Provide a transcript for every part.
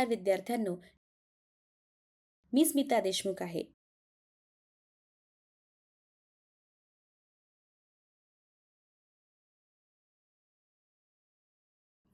नमस्कार विद्यार्थ्यांनो, मी स्मिता देशमुख आहे.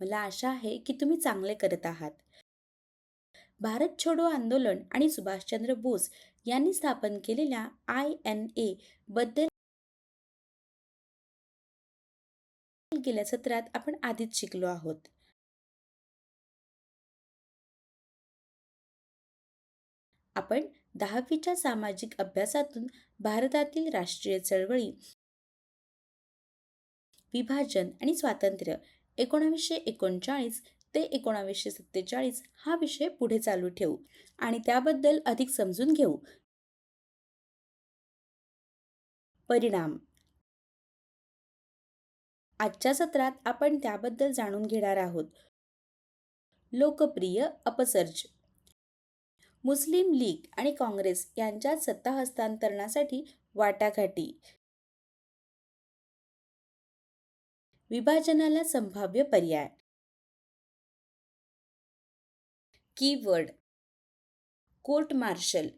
मला आशा आहे की तुम्ही चांगले करत आहात. भारत छोडो आंदोलन आणि सुभाषचंद्र बोस यांनी स्थापन केलेल्या INA बद्दल गेल्या सत्रात आपण आधीच शिकलो आहोत. आपण 10वीच्या सामाजिक अभ्यासातून भारतातील राष्ट्रीय चळवळी, विभाजन आणि स्वातंत्र्य 1939 ते 1947 हा विषय पुढे चालू ठेवू आणि त्याबद्दल अधिक समजून घेऊ. परिणाम. आजच्या सत्रात आपण त्याबद्दल जाणून घेणार आहोत. लोकप्रिय अपसर्ज. मुस्लिम लीग आणि काँग्रेस यांच्यात सत्ता हस्तांतरणासाठी वाटाघाटी. विभाजनाला संभाव्य पर्याय. कीवर्ड. Court martial.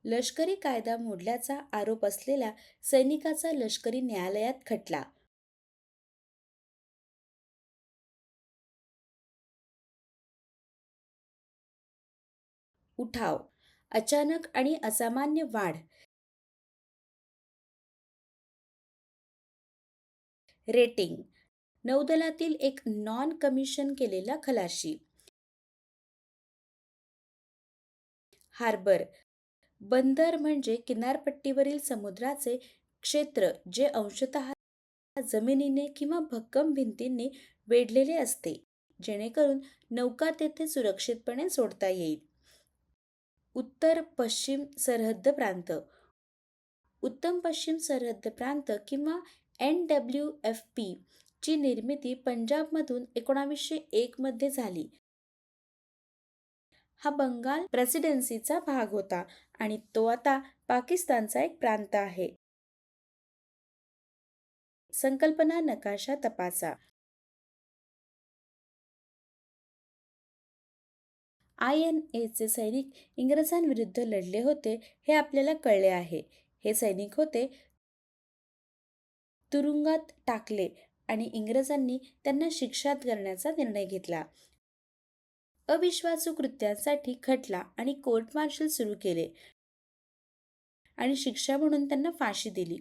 लष्करी कायदा मोडल्याचा आरोप असलेल्या सैनिकाचा लष्करी न्यायालयात खटला. उठाव. अचानक आणि असामान्य वाढ. रेटिंग. नौदलातील एक नॉन कमिशन केलेला खलाशी. हार्बर. बंदर म्हणजे किनारपट्टीवरील समुद्राचे क्षेत्र जे अंशतः जमिनीने किंवा भक्कम भिंतींनी वेढलेले असते, जेणेकरून नौका तेथे सुरक्षितपणे सोडता येईल. उत्तर पश्चिम सरहद्द प्रांत. उत्तम पश्चिम सरहद्द प्रांत किंवा NWFP ची निर्मिती पंजाबमधून 1901 मध्ये झाली. हा बंगाल प्रेसिडेन्सीचा भाग होता आणि तो आता पाकिस्तानचा एक प्रांत आहे. संकल्पना नकाशा तपासा. INA चे सैनिक इंग्रजांविरुद्ध लढले होते हे आपल्याला कळले आहे. हे सैनिक होते तुरुंगात टाकले आणि इंग्रजांनी त्यांना शिक्षा करण्याचा निर्णय घेतला. अविश्वासू कृत्यांसाठी खटला आणि कोर्ट मार्शल सुरू केले आणि शिक्षा म्हणून त्यांना फाशी दिली.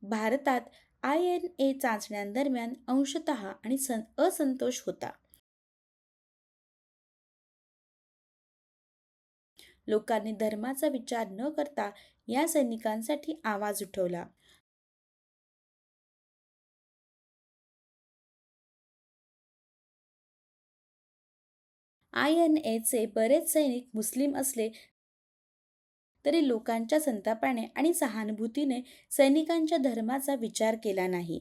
भारतात INA चाचण्यांदरम्यान अंशतः आणि असंतोष होता. लोकांनी धर्माचा विचार न करता या सैनिकांसाठी आवाज उठवला. INA चे बरेच सैनिक मुस्लिम असले तरी लोकांच्या संतापाने आणि सहानुभूतीने सैनिकांच्या धर्माचा विचार केला नाही.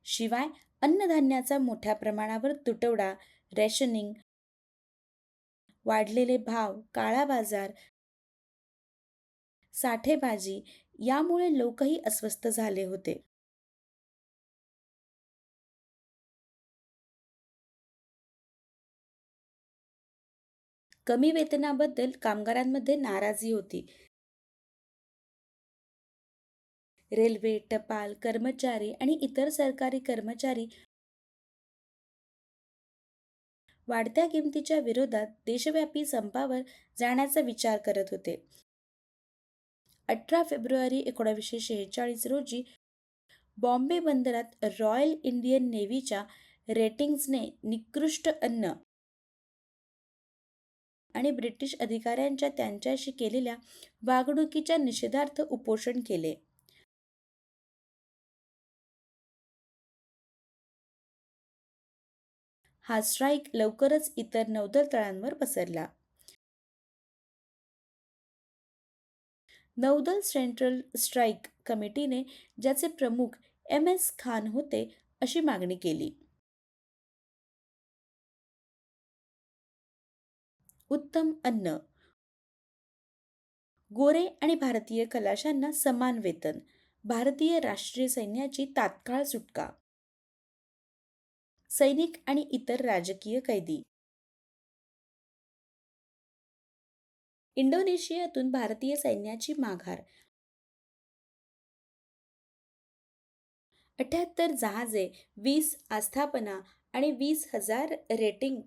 शिवाय अन्नधान्याचा मोठ्या प्रमाणावर तुटवडा, रेशनिंग, वाढलेले भाव, काळा बाजार, साठेबाजी यामुळे लोकही अस्वस्थ झाले होते. कमी वेतनाबद्दल कामगारांमध्ये नाराजी होती. रेल्वे, टपाल कर्मचारी आणि इतर सरकारी कर्मचारी वाढत्या किमतीच्या विरोधात देशव्यापी संपावर जाण्याचा विचार करत होते. 18 फेब्रुवारी 1946 रोजी बॉम्बे बंदरात रॉयल इंडियन नेव्हीच्या रेटिंग्जने निकृष्ट अन्न आणि ब्रिटिश अधिकाऱ्यांच्या त्यांच्याशी केलेल्या वागणुकीच्या निषेधार्थ उपोषण केले. हा स्ट्राईक लवकरच इतर नौदल तळांवर पसरला. नौदल सेंट्रल स्ट्राईक कमिटीने, ज्याचे प्रमुख MS खान होते, अशी मागणी केली. उत्तम अन्न. गोरे आणि भारतीय खलाशांना समान वेतन, भारतीय राष्ट्रीय सैन्याची तात्काळ सुटका, सैनिक आणि इतर राजकीय कैदी. इंडोनेशियातून भारतीय सैन्याची माघार, 78 जहाजे, 20 आस्थापना आणि 20,000 रेटिंग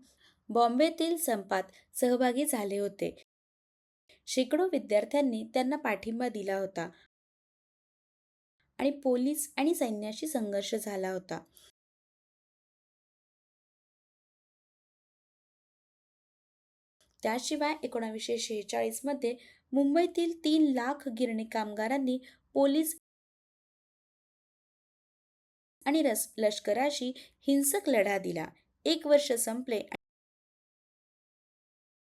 बॉम्बेतील संपात सहभागी झाले होते. शेकडो विद्यार्थ्यांनी त्यांना पाठिंबा दिला होता आणि पोलीस आणि सैन्याशी संघर्ष झाला होता. त्याशिवाय 1946 मध्ये मुंबईतील 3 लाख गिरणी कामगारांनी पोलीस आणि लष्कराशी हिंसक लढा दिला. 1 वर्ष संपले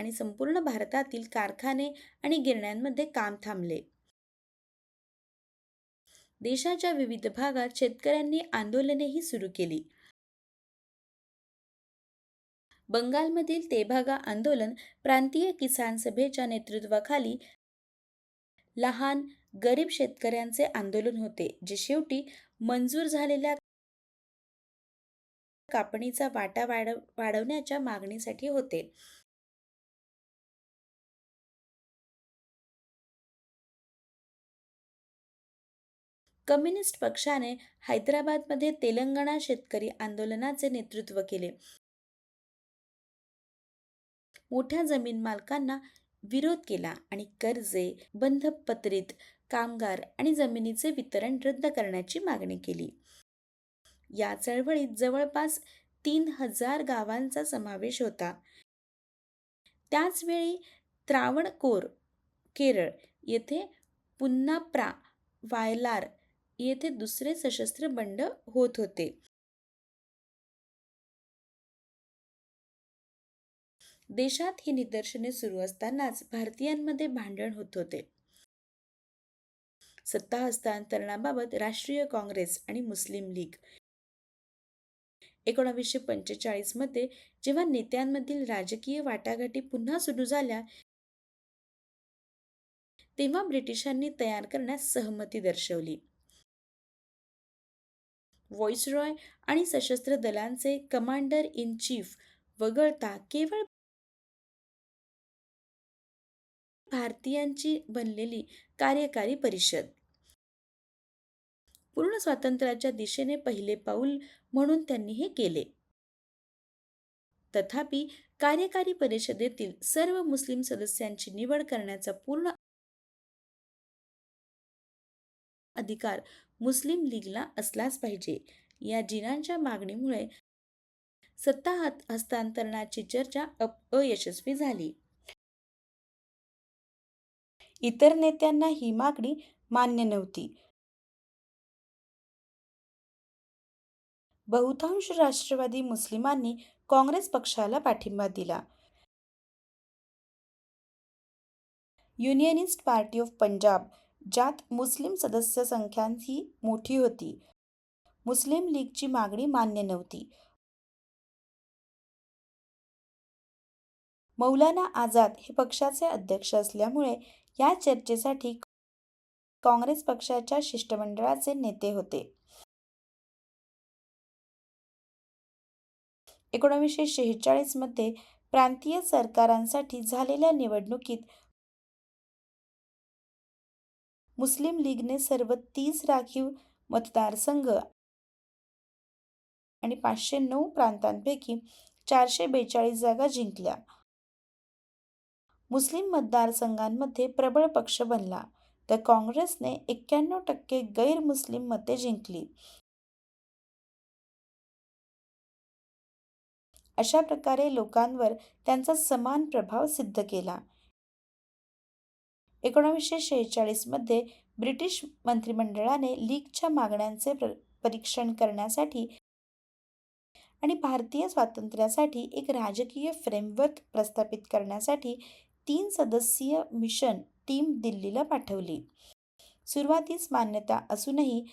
आणि संपूर्ण भारतातील कारखाने आणि गिरण्यांमध्ये काम थांबले. देशाच्या विविध भागात शेतकऱ्यांनी आंदोलनेही सुरू केली. बंगालमधील तेभागा आंदोलन प्रांतीय किसान सभेच्या नेतृत्वाखाली लहान गरीब शेतकऱ्यांचे आंदोलन होते, जे शेवटी मंजूर झालेल्या कापणीचा वाटा वाढवण्याच्या मागणीसाठी होते. कम्युनिस्ट पक्षाने हैदराबादमध्ये तेलंगणा शेतकरी आंदोलनाचे नेतृत्व केले. मोठ्या जमीन मालकांना विरोध केला आणि कर्जे, बंधपत्रित कामगार आणि जमिनीचे वितरण रद्द करण्याची मागणी केली. या चळवळीत जवळपास 3,000 गावांचा समावेश होता. त्याचवेळी त्रावणकोर, केरळ येथे पुन्नाप्रा वायलार येथे दुसरे सशस्त्र बंड होत होते. देशात ही निदर्शने सुरू असतानाच भारतीयांमध्ये भांडण होत होते. सत्ता हस्तांतरणाबाबत राष्ट्रीय काँग्रेस आणि मुस्लिम लीग. 1945 मध्ये जेव्हा नेत्यांमधील राजकीय वाटाघाटी पुन्हा सुरू झाल्या, तेव्हा ब्रिटिशांनी तयार करण्यास सहमती दर्शवली. व्हॉइसरॉय आणि सशस्त्र दलांचे कमांडर इन चीफ वगळता केवळ भारतीयांची बनलेली कार्यकारी परिषद. पूर्ण स्वातंत्र्याच्या दिशेने पहिले पाऊल म्हणून त्यांनी हे केले. तथापि, कार्यकारी परिषदेतील सर्व मुस्लिम सदस्यांची निवड करण्याचा पूर्ण अधिकार मुस्लिम लीगला असलाच पाहिजे. या जिनांच्या मागणीमुळे सत्ता हस्तांतरणाची चर्चा अयशस्वी झाली. इतर नेत्यांना ही मागणी मान्य नव्हती. बहुतांश राष्ट्रवादी मुस्लिमांनी काँग्रेस पक्षाला पाठिंबा दिला. युनियनिस्ट पार्टी ऑफ पंजाब, ज्यात मुस्लिम सदस्य संख्याही मोठी होती, मुस्लिम लीगची मागणी मान्य नव्हती. मौलाना आझाद हे पक्षाचे अध्यक्ष असल्यामुळे या चर्चेसाठी काँग्रेस पक्षाच्या शिष्टमंडळाचे नेते होते. 1946 मध्ये प्रांतीय सरकारांसाठी झालेल्या निवडणुकीत मुस्लिम लीगने सर्व 30 राखीव मतदारसंघ आणि 509 प्रांतांपैकी 442 जागा जिंकल्या. मुस्लिम मतदारसंघांमध्ये प्रबळ पक्ष बनला, तर काँग्रेसने 91% गैर-मुस्लिम मते जिंकली. अशा प्रकारे लोकांवर त्यांचा समान प्रभाव सिद्ध केला. 1946 मध्ये ब्रिटिश मंत्रिमंडळाने लीगच्या मागण्यांचे परीक्षण करण्यासाठी आणि भारतीय स्वातंत्र्यासाठी एक राजकीय फ्रेमवर्क प्रस्थापित करण्यासाठी 3 सदस्यीय मिशन टीम दिल्लीला पाठवली. सुरुवातीस मान्यता असूनही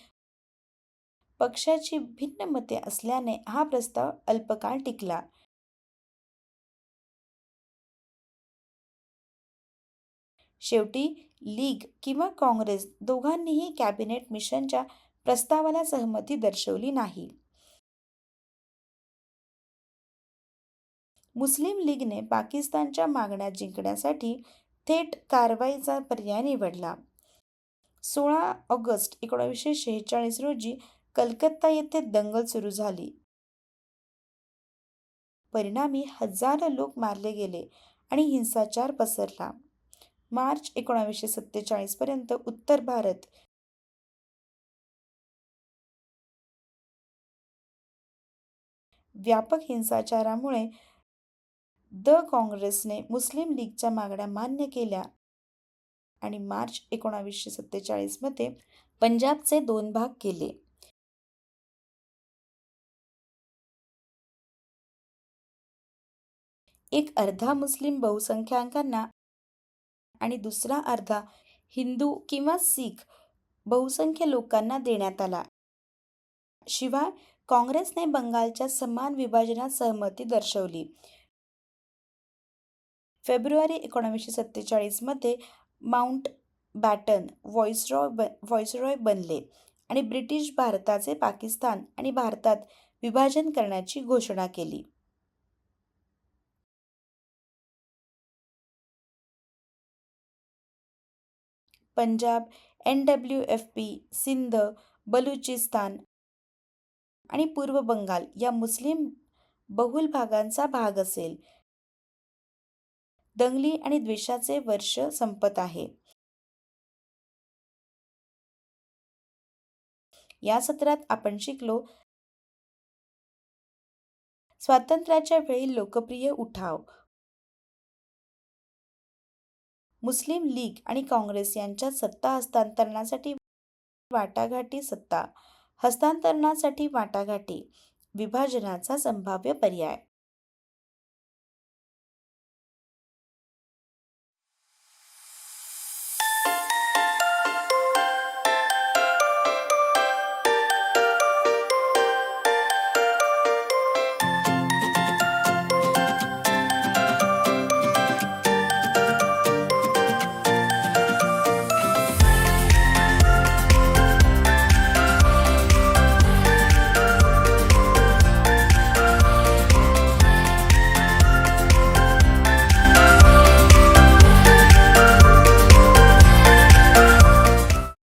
पक्षाची भिन्न मते असल्याने हा प्रस्ताव अल्पकाळ टिकला. शेवटी लीग किंवा काँग्रेस दोघांनीही कॅबिनेट मिशनच्या प्रस्तावाला सहमती दर्शवली नाही. मुस्लिम लीगने पाकिस्तानच्या मागण्या जिंकण्यासाठी थेट कारवाईचा पर्याय निवडला. 16 ऑगस्ट 1946 रोजी कलकत्ता येथे दंगल सुरू झाली. परिणामी हजारो लोक मारले गेले आणि हिंसाचार पसरला. मार्च 1947 पर्यंत उत्तर भारत व्यापक हिंसाचारामुळे काँग्रेसने मुस्लिम लीगच्या मागण्या मान्य केल्या आणि मार्च 1947 मध्ये पंजाबचे 2 भाग केले. एक अर्धा मुस्लिम बहुसंख्याकांना आणि दुसरा अर्धा हिंदू किंवा शीख बहुसंख्य लोकांना देण्यात आला. शिवाय काँग्रेसने बंगालच्या समान विभाजनात सहमती दर्शवली. फेब्रुवारी 1947 मध्ये माउंट बॅटन व्हॉइसरॉय बनले आणि ब्रिटिश भारताचे पाकिस्तान आणि भारतात विभाजन करण्याची घोषणा केली. पंजाब, NWFP, सिंध, बलुचिस्तान आणि पूर्व बंगाल या मुस्लिम बहुल भागांचा भाग असेल. दंगली आणि द्वेषाचे वर्ष संपत आहे. या सत्रात आपण शिकलो स्वातंत्र्याच्या वेळी लोकप्रिय उठाव, मुस्लिम लीग आणि काँग्रेस यांच्यात सत्ता हस्तांतरणासाठी वाटाघाटी, विभाजनाचा संभाव्य पर्याय.